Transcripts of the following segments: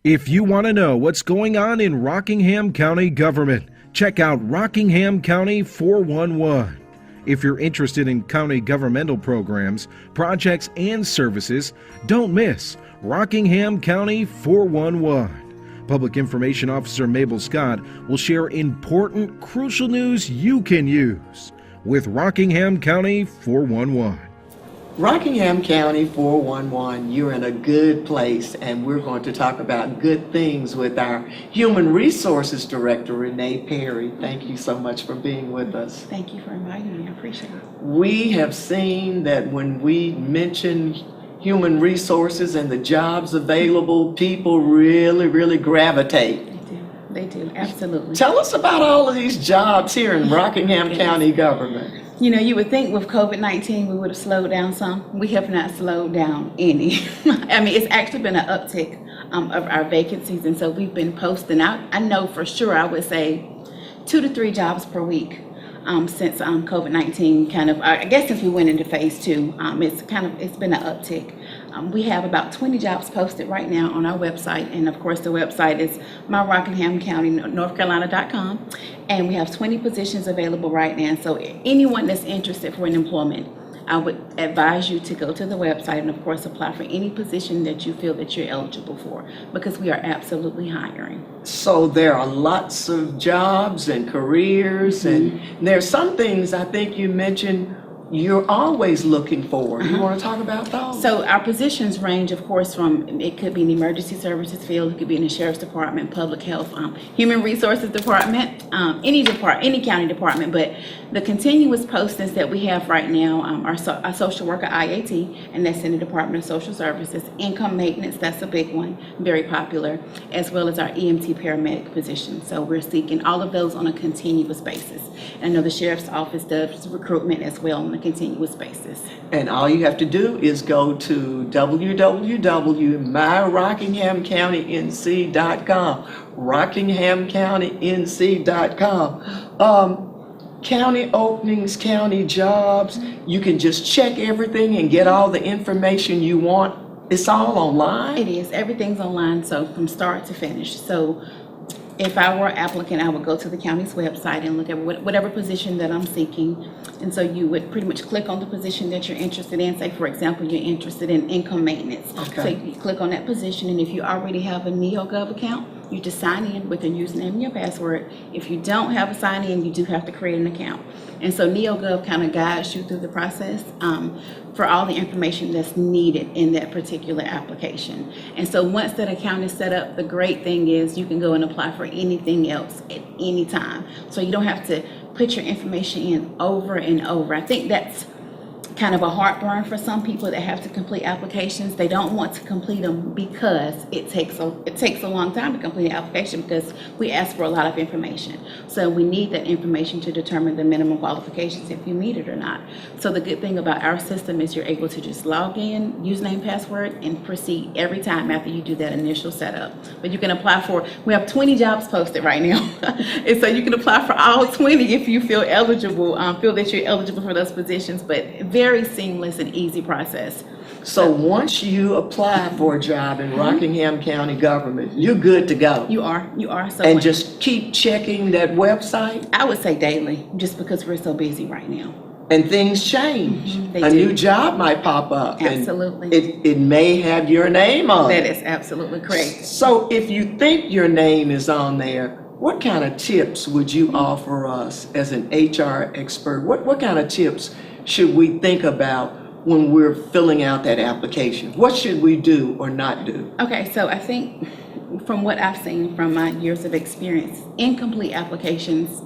If you want to know what's going on in Rockingham County government, check out Rockingham County 411. If you're interested in county governmental programs, projects, and services, don't miss Rockingham County 411. Public Information Officer Mabel Scott will share important, crucial news you can use with Rockingham County 411. Rockingham County 411, you're in a good place, and we're going to talk about good things with our Human Resources Director, Renee Perry. Thank you so much for being with us. Thank you for inviting me. I appreciate it. We have seen that when we mention human resources and the jobs available, people really gravitate. They do, absolutely. Tell us about all of these jobs here in Rockingham County government. You know, you would think with COVID-19 we would have slowed down some. We have not slowed down any. I mean, it's actually been an uptick of our vacancies, and so we've been posting out. I know for sure I would say 2 to 3 jobs per week since COVID-19 kind of, I guess since we went into phase 2, it's been an uptick. We have about 20 jobs posted right now on our website, and of course the website is myRockinghamCountyNorthCarolina.com, and we have 20 positions available right now. So anyone that's interested for an employment, I would advise you to go to the website and of course apply for any position that you feel that you're eligible for, because we are absolutely hiring. So there are lots of jobs and careers, and there's some things I think you mentioned you're always looking for. You want to talk about those? So our positions range, of course, from, it could be in the emergency services field, it could be in the sheriff's department, public health, human resources department, any county department. But the continuous postings that we have right now are our social worker IAT, and that's in the Department of Social Services. Income maintenance, that's a big one, very popular, as well as our EMT paramedic position. So we're seeking all of those on a continuous basis. And I know the sheriff's office does recruitment as well on a continuous basis. And all you have to do is go to www.myrockinghamcountync.com, rockinghamcountync.com. County openings, county jobs, you can just check everything and get all the information you want. It's all online? It is. Everything's online, so from start to finish. So if I were an applicant, I would go to the county's website and look at whatever position that I'm seeking. And so you would pretty much click on the position that you're interested in. Say, for example, you're interested in income maintenance. Okay. So you click on that position, and if you already have a NeoGov account, you just sign in with your username and your password. If you don't have a sign in, you do have to create an account. And so NeoGov kind of guides you through the process for all the information that's needed in that particular application. And so once that account is set up, the great thing is you can go and apply for anything else at any time. So you don't have to put your information in over and over. I think that's kind of a heartburn for some people that have to complete applications. They don't want to complete them because it takes a long time to complete an application, because we ask for a lot of information. So we need that information to determine the minimum qualifications if you meet it or not. So the good thing about our system is you're able to just log in, username, password, and proceed every time after you do that initial setup. But you can apply for, we have 20 jobs posted right now. And so you can apply for all 20 if you feel eligible, feel that you're eligible for those positions. But very seamless and easy process. So once you apply for a job in Rockingham County government, you're good to go. You are. So and just keep checking that website? I would say daily, just because we're so busy right now. And things change. They do. New job might pop up. Absolutely. And it may have your name on it. That is absolutely correct. So if you think your name is on there, what kind of tips would you offer us as an HR expert? What kind of tips should we think about when we're filling out that application? What should we do or not do? Okay, so I think from what I've seen from my years of experience, incomplete applications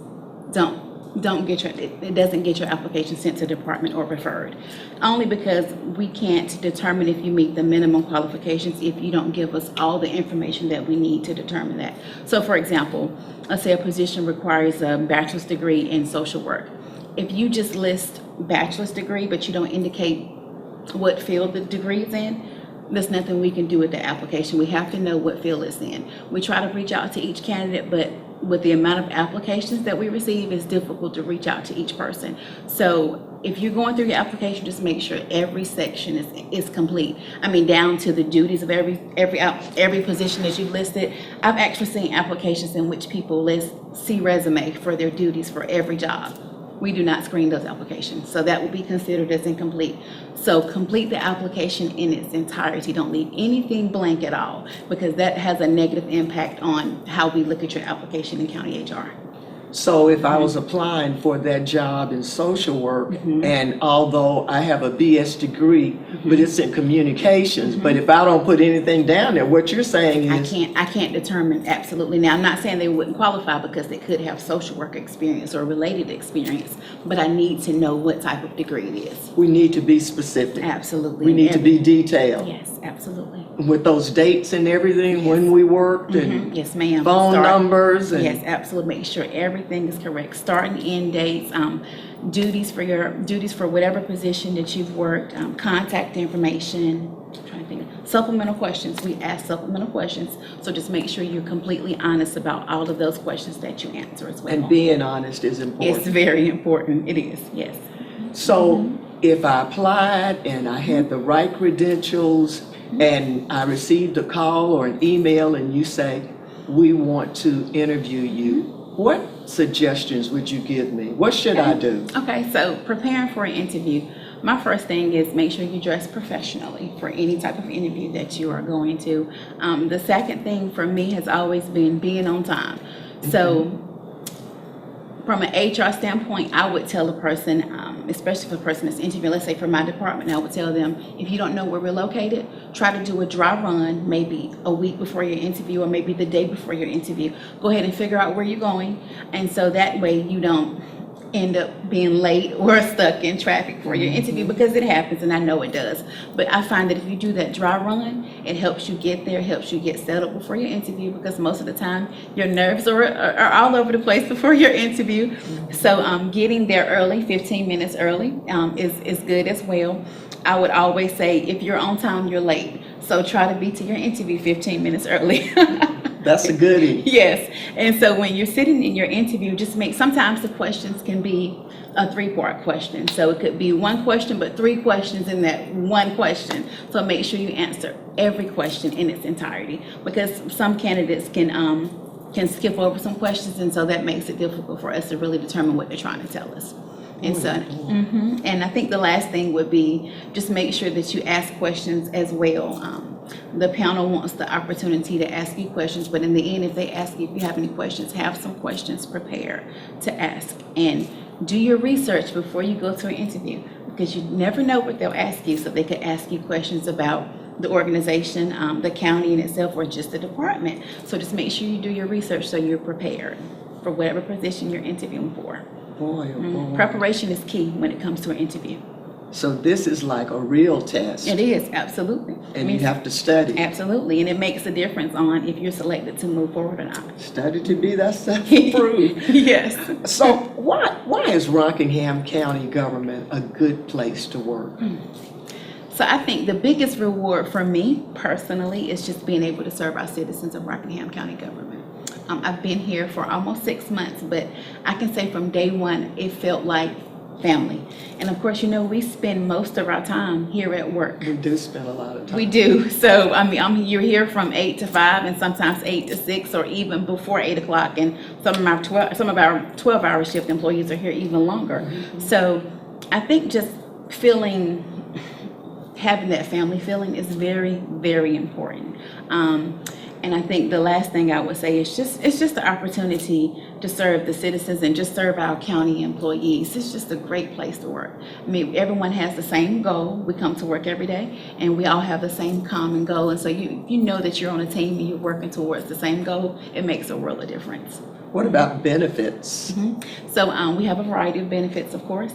it doesn't get your application sent to department or referred, only because we can't determine if you meet the minimum qualifications if you don't give us all the information that we need to determine that. So for example, let's say a position requires a bachelor's degree in social work. If you just list bachelor's degree but you don't indicate what field the degree is in, there's nothing we can do with the application. We have to know what field it's in. We try to reach out to each candidate, but with the amount of applications that we receive, it's difficult to reach out to each person. So if you're going through your application, just make sure every section is complete. I mean, down to the duties of every position that you've listed. I've actually seen applications in which people see resume for their duties for every job. We do not screen those applications, so that will be considered as incomplete. So complete the application in its entirety. Don't leave anything blank at all, because that has a negative impact on how we look at your application in county HR. So if I was applying for that job in social work, and although I have a BS degree, but it's in communications, but if I don't put anything down there, what you're saying is... I can't determine absolutely. Now, I'm not saying they wouldn't qualify because they could have social work experience or related experience, but I need to know what type of degree it is. We need to be specific. Absolutely. We need to be detailed. Yes, absolutely. With those dates and everything, when we worked, and Yes, ma'am. phone numbers, and... Yes, absolutely. Make sure everything is correct. Start and end dates, duties for whatever position that you've worked, contact information. I'm trying to think. Supplemental questions. We ask supplemental questions, so just make sure you're completely honest about all of those questions that you answer as well. And being honest is important. It's very important. It is. Yes. So if I applied and I had the right credentials and I received a call or an email and you say, we want to interview you, what suggestions would you give me? What should I do? Okay, so preparing for an interview, my first thing is make sure you dress professionally for any type of interview that you are going to. The second thing for me has always been being on time. So from an HR standpoint, I would tell a person, especially if a person that's interviewing, let's say for my department, I would tell them, if you don't know where we're located, try to do a dry run maybe a week before your interview or maybe the day before your interview. Go ahead and figure out where you're going, and so that way you don't end up being late or stuck in traffic for your interview, because it happens, and I know it does. But I find that if you do that dry run, it helps you get there, helps you get settled before your interview, because most of the time your nerves are all over the place before your interview. So getting there early, 15 minutes early, is good as well. I would always say if you're on time, you're late. So try to be to your interview 15 minutes early. That's a goodie. Yes. And so when you're sitting in your interview, sometimes the questions can be a 3-part question. So it could be one question, but 3 questions in that one question. So make sure you answer every question in its entirety, because some candidates can skip over some questions, and so that makes it difficult for us to really determine what they're trying to tell us. And so, and I think the last thing would be just make sure that you ask questions as well. The panel wants the opportunity to ask you questions, but in the end, if they ask you if you have any questions, have some questions prepared to ask. And do your research before you go to an interview, because you never know what they'll ask you. So they could ask you questions about the organization, the county in itself, or just the department. So just make sure you do your research so you're prepared for whatever position you're interviewing for. Boy, oh boy. Preparation is key when it comes to an interview. So this is like a real test. It is, absolutely. And you have to study. Absolutely, and it makes a difference on if you're selected to move forward or not. Study to be thyself approved. Yes. So why is Rockingham County government a good place to work? So I think the biggest reward for me personally is just being able to serve our citizens of Rockingham County government. I've been here for almost 6 months, but I can say from day one, it felt like family. And of course, we spend most of our time here at work. We do spend a lot of time. We do. So, you're here from 8 to 5 and sometimes 8 to 6 or even before 8 o'clock. And some of our 12-hour shift employees are here even longer. So I think just having that family feeling is very, very important. And I think the last thing I would say is it's just the opportunity to serve the citizens and just serve our county employees. It's just a great place to work. Everyone has the same goal. We come to work every day, and we all have the same common goal. And so you know that you're on a team and you're working towards the same goal. It makes a world of difference. What about benefits? So we have a variety of benefits, of course.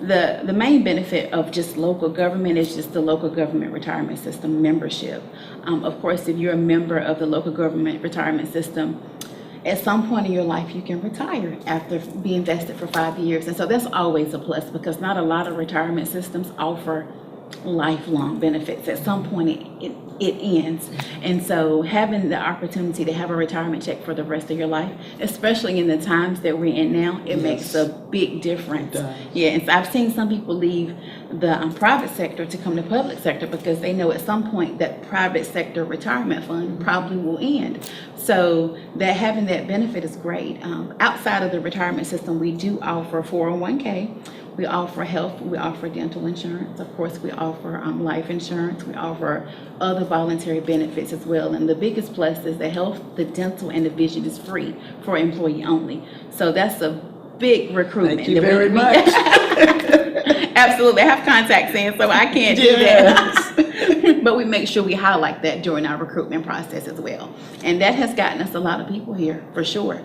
The main benefit of just local government is just the local government retirement system membership. Of course, if you're a member of the local government retirement system, at some point in your life you can retire after being vested for 5 years. And so that's always a plus, because not a lot of retirement systems offer lifelong benefits. At some point, it ends. And so having the opportunity to have a retirement check for the rest of your life, especially in the times that we're in now, it makes a big difference. It does. Yeah, and so I've seen some people leave the private sector to come to public sector because they know at some point that private sector retirement fund probably will end. So that having that benefit is great. Outside of the retirement system, we do offer 401k. We offer health, we offer dental insurance, of course we offer life insurance, we offer other voluntary benefits as well. And the biggest plus is the health, the dental, and the vision is free for employee only. So that's a big recruitment. Thank you very much. Absolutely, I have contacts in, so I can't do that. But we make sure we highlight that during our recruitment process as well. And that has gotten us a lot of people here, for sure.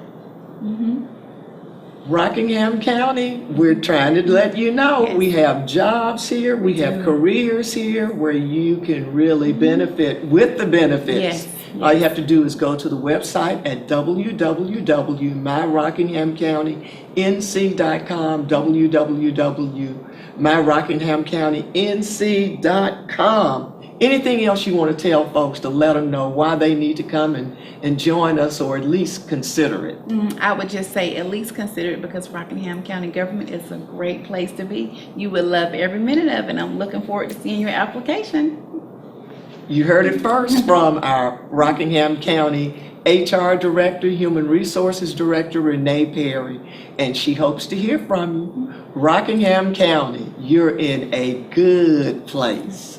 Rockingham County, we're trying to let you know, Yes. we have jobs here, we have careers here where you can really benefit with the benefits. Yes. All you have to do is go to the website at www.myrockinghamcountync.com, www.myrockinghamcountync.com. Anything else you want to tell folks to let them know why they need to come and join us, or at least consider it? I would just say at least consider it, because Rockingham County government is a great place to be. You would love every minute of it, and I'm looking forward to seeing your application. You heard it first from our Rockingham County HR Director, Human Resources Director, Renee Perry, and she hopes to hear from you. Rockingham County, you're in a good place.